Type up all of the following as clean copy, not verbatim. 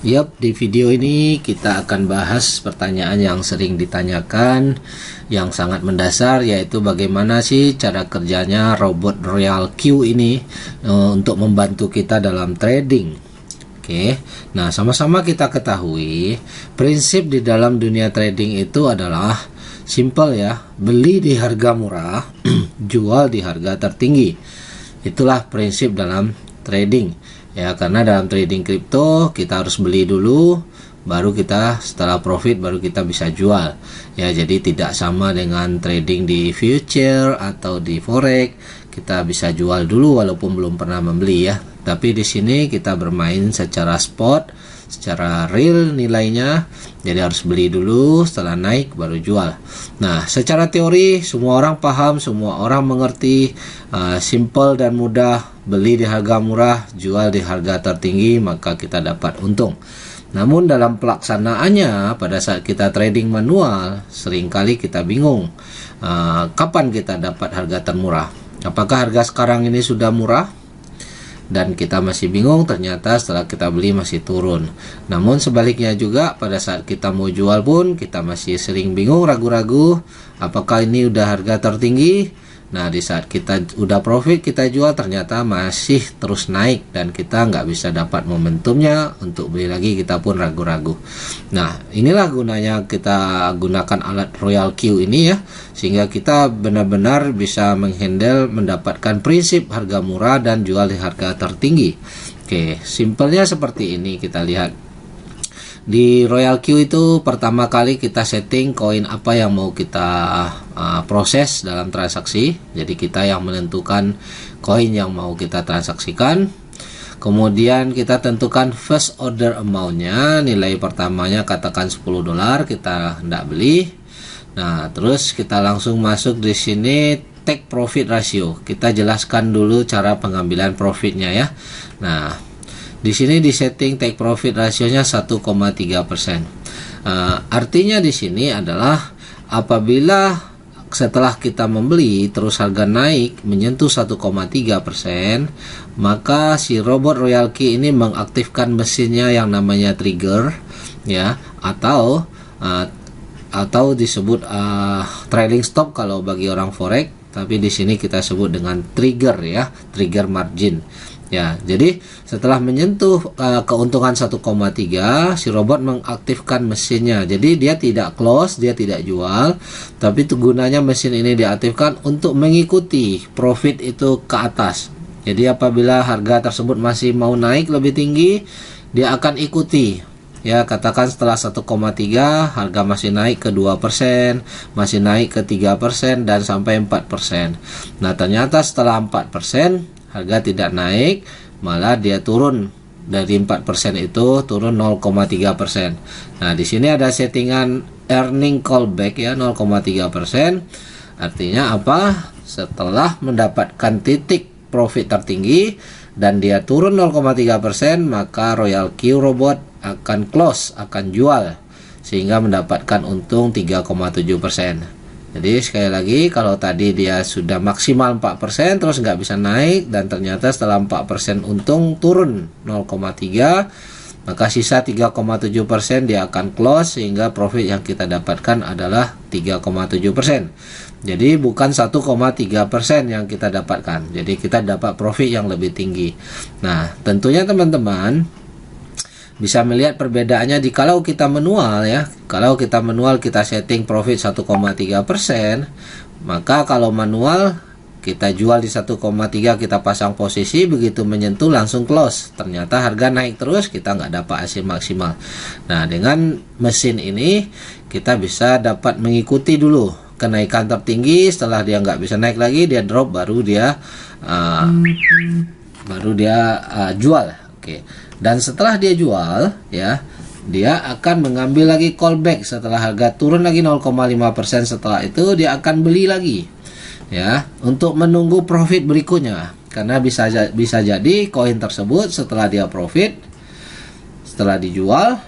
Yap, di video ini kita akan bahas pertanyaan yang sering ditanyakan, yang sangat mendasar, yaitu bagaimana sih cara kerjanya robot Royal Q ini untuk membantu kita dalam trading. Oke, nah sama-sama kita ketahui prinsip di dalam dunia trading itu adalah simple ya, beli di harga murah, jual di harga tertinggi. Itulah prinsip dalam trading. Ya, karena dalam trading kripto kita harus beli dulu, baru kita setelah profit baru kita bisa jual. Ya, jadi tidak sama dengan trading di future atau di forex. Kita bisa jual dulu walaupun belum pernah membeli ya. Tapi di sini kita bermain secara spot, secara real nilainya. Jadi harus beli dulu, setelah naik baru jual. Nah, secara teori semua orang paham, semua orang mengerti, simple dan mudah. Beli di harga murah, jual di harga tertinggi, maka kita dapat untung. Namun dalam pelaksanaannya pada saat kita trading manual, seringkali kita bingung kapan kita dapat harga termurah. Apakah harga sekarang ini sudah murah? Dan kita masih bingung, ternyata setelah kita beli masih turun. Namun sebaliknya juga pada saat kita mau jual pun kita masih sering bingung, ragu-ragu apakah ini udah harga tertinggi. Nah, di saat kita udah profit kita jual, ternyata masih terus naik dan kita nggak bisa dapat momentumnya untuk beli lagi, kita pun ragu-ragu. Nah, inilah gunanya kita gunakan alat Royal Q ini ya, sehingga kita benar-benar bisa menghandle, mendapatkan prinsip harga murah dan jual di harga tertinggi. Oke, simpelnya seperti ini kita lihat. Di Royal Q itu pertama kali kita setting koin apa yang mau kita proses dalam transaksi. Jadi kita yang menentukan koin yang mau kita transaksikan. Kemudian kita tentukan first order amount-nya, nilai pertamanya katakan $10, kita hendak beli. Nah, terus kita langsung masuk di sini take profit ratio. Kita jelaskan dulu cara pengambilan profitnya ya. Nah, di sini di setting take profit rasionya 1,3%. Artinya di sini adalah apabila setelah kita membeli terus harga naik menyentuh 1,3%, maka si robot Royal Q ini mengaktifkan mesinnya yang namanya trigger ya, atau disebut trailing stop kalau bagi orang forex, tapi di sini kita sebut dengan trigger ya, trigger margin. Ya, jadi setelah menyentuh keuntungan 1,3, si robot mengaktifkan mesinnya. Jadi dia tidak close, dia tidak jual, tapi itu gunanya mesin ini diaktifkan untuk mengikuti profit itu ke atas. Jadi apabila harga tersebut masih mau naik lebih tinggi, dia akan ikuti. Ya, katakan setelah 1,3 harga masih naik ke 2%, masih naik ke 3% dan sampai 4%. Nah, ternyata setelah 4% harga tidak naik, malah dia turun dari 4% itu turun 0,3%. Nah, di sini ada settingan earning callback ya, 0,3%. Artinya apa? Setelah mendapatkan titik profit tertinggi dan dia turun 0,3%, maka Royal Q robot akan close, akan jual sehingga mendapatkan untung 3,7%. Jadi sekali lagi, kalau tadi dia sudah maksimal 4% terus nggak bisa naik dan ternyata setelah 4% untung turun 0,3, maka sisa 3,7% dia akan close sehingga profit yang kita dapatkan adalah 3,7%. Jadi bukan 1,3% yang kita dapatkan. Jadi kita dapat profit yang lebih tinggi. Nah, tentunya teman-teman bisa melihat perbedaannya di kalau kita manual ya. Kalau kita manual kita setting profit 1,3%, maka kalau manual kita jual di 1,3, kita pasang posisi, begitu menyentuh langsung close. Ternyata harga naik terus, kita nggak dapat hasil maksimal. Nah, dengan mesin ini kita bisa dapat mengikuti dulu kenaikan tertinggi. Setelah dia nggak bisa naik lagi, dia drop, baru dia jual. Oke. Dan setelah dia jual ya, dia akan mengambil lagi callback setelah harga turun lagi 0,5%. Setelah itu dia akan beli lagi ya, untuk menunggu profit berikutnya. Karena bisa jadi koin tersebut setelah dia profit, setelah dijual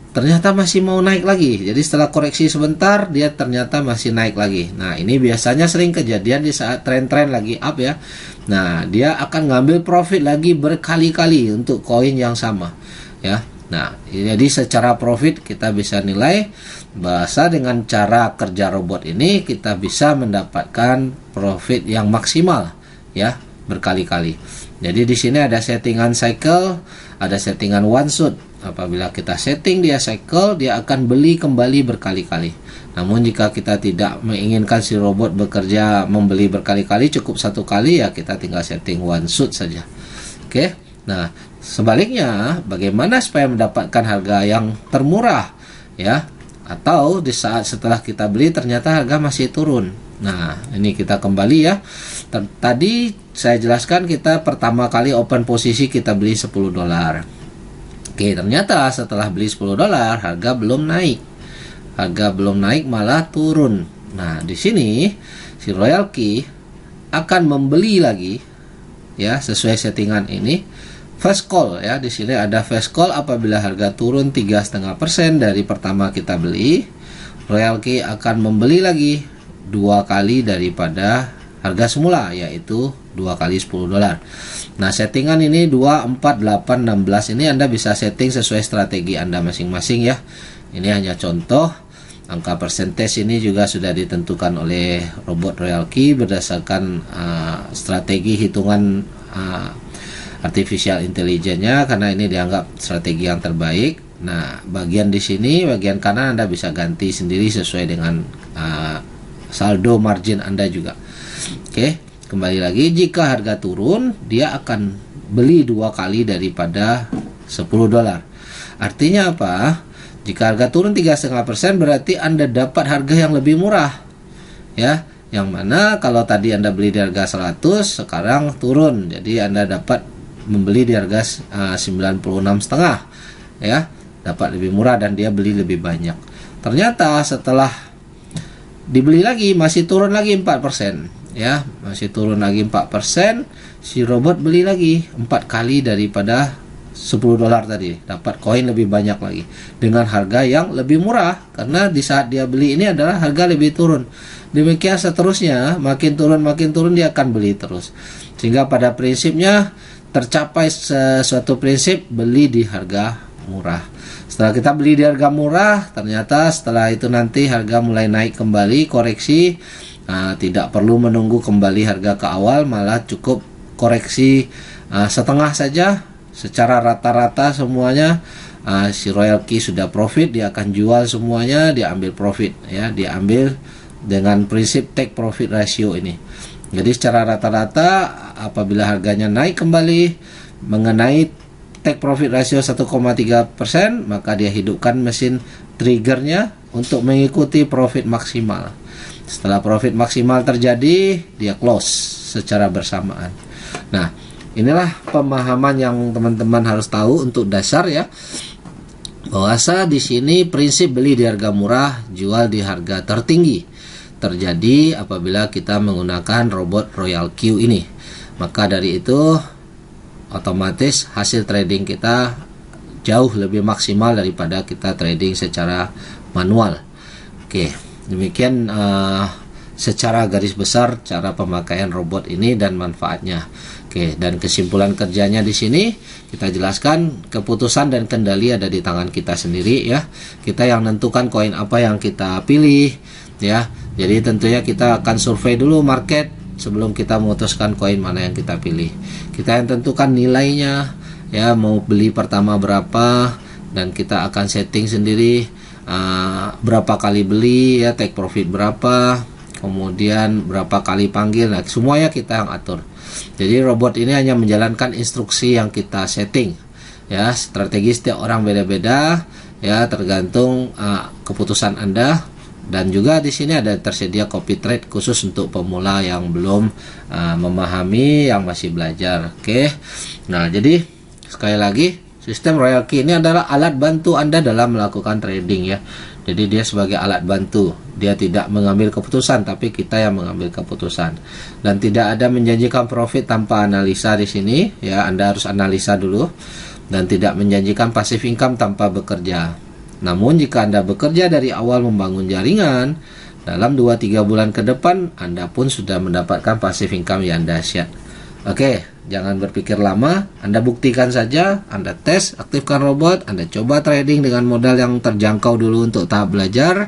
ternyata masih mau naik lagi. Jadi setelah koreksi sebentar dia ternyata masih naik lagi. Nah, ini biasanya sering kejadian di saat tren-tren lagi up ya. Nah, dia akan ngambil profit lagi berkali-kali untuk koin yang sama ya. Nah, jadi secara profit kita bisa nilai bahasa dengan cara kerja robot ini kita bisa mendapatkan profit yang maksimal ya, berkali-kali. Jadi di sini ada settingan cycle, ada settingan one shot. Apabila kita setting dia cycle, dia akan beli kembali berkali-kali. Namun jika kita tidak menginginkan si robot bekerja membeli berkali-kali, cukup satu kali ya kita tinggal setting one shot saja. Oke. Nah, sebaliknya bagaimana supaya mendapatkan harga yang termurah ya, atau di saat setelah kita beli ternyata harga masih turun. Nah, ini kita kembali ya. Tadi saya jelaskan kita pertama kali open posisi kita beli $10. Oke, ternyata setelah beli $10 harga belum naik. Harga belum naik malah turun. Nah, di sini si Royal Key akan membeli lagi ya sesuai settingan ini. Fast call ya, di sini ada fast call apabila harga turun 3,5% dari pertama kita beli, Royal Key akan membeli lagi 2 kali daripada harga semula, yaitu 2 kali $10. Nah, settingan ini 2, 4, 8, 16 ini Anda bisa setting sesuai strategi Anda masing-masing ya. Ini hanya contoh. Angka persentase ini juga sudah ditentukan oleh robot Royal Key berdasarkan strategi hitungan artificial intelligence-nya, karena ini dianggap strategi yang terbaik. Nah, bagian di sini, bagian kanan Anda bisa ganti sendiri sesuai dengan saldo margin Anda juga. Oke, kembali lagi, jika harga turun, dia akan beli 2 kali daripada $10. Artinya apa? Jika harga turun 3,5% berarti Anda dapat harga yang lebih murah. Ya, yang mana kalau tadi Anda beli di harga 100, sekarang turun. Jadi Anda dapat membeli di harga 96,5 ya, dapat lebih murah dan dia beli lebih banyak. Ternyata setelah dibeli lagi masih turun lagi 4% ya, masih turun lagi 4%, si robot beli lagi 4 kali daripada $10 tadi, dapat koin lebih banyak lagi dengan harga yang lebih murah, karena di saat dia beli ini adalah harga lebih turun. Demikian seterusnya, makin turun dia akan beli terus, sehingga pada prinsipnya tercapai suatu prinsip beli di harga murah. Setelah kita beli di harga murah, ternyata setelah itu nanti harga mulai naik kembali, koreksi. Nah, tidak perlu menunggu kembali harga ke awal, malah cukup koreksi setengah saja. Secara rata-rata semuanya si Royal Key sudah profit, dia akan jual semuanya, dia ambil profit ya, dia ambil dengan prinsip take profit ratio ini. Jadi secara rata-rata apabila harganya naik kembali mengenai take profit ratio 1,3%, maka dia hidupkan mesin triggernya untuk mengikuti profit maksimal. Setelah profit maksimal terjadi, dia close secara bersamaan. Nah, inilah pemahaman yang teman-teman harus tahu untuk dasar ya. Bahwasa di sini prinsip beli di harga murah, jual di harga tertinggi terjadi apabila kita menggunakan robot Royal Q ini. Maka dari itu otomatis hasil trading kita jauh lebih maksimal daripada kita trading secara manual. Oke, demikian secara garis besar cara pemakaian robot ini dan manfaatnya. Oke, dan kesimpulan kerjanya di sini kita jelaskan, keputusan dan kendali ada di tangan kita sendiri ya. Kita yang menentukan koin apa yang kita pilih ya. Jadi tentunya kita akan survei dulu market sebelum kita memutuskan koin mana yang kita pilih. Kita yang tentukan nilainya ya, mau beli pertama berapa, dan kita akan setting sendiri berapa kali beli ya, take profit berapa, kemudian berapa kali panggil. Nah, semuanya kita yang atur. Jadi robot ini hanya menjalankan instruksi yang kita setting ya. Strategi setiap orang beda-beda ya, tergantung keputusan Anda. Dan juga di sini ada tersedia copy trade khusus untuk pemula yang belum memahami, yang masih belajar. Oke. Nah, jadi sekali lagi, sistem Royal Key ini adalah alat bantu Anda dalam melakukan trading ya. Jadi dia sebagai alat bantu. Dia tidak mengambil keputusan, tapi kita yang mengambil keputusan. Dan tidak ada menjanjikan profit tanpa analisa di sini ya. Anda harus analisa dulu, dan tidak menjanjikan passive income tanpa bekerja. Namun jika Anda bekerja dari awal membangun jaringan, dalam 2-3 bulan ke depan Anda pun sudah mendapatkan passive income yang dahsyat. Oke, jangan berpikir lama, Anda buktikan saja, Anda tes, aktifkan robot, Anda coba trading dengan modal yang terjangkau dulu untuk tahap belajar.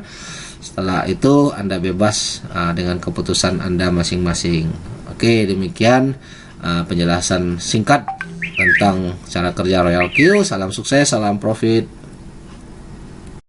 Setelah itu Anda bebas dengan keputusan Anda masing-masing. Oke, demikian penjelasan singkat tentang cara kerja Royal Q. Salam sukses, salam profit.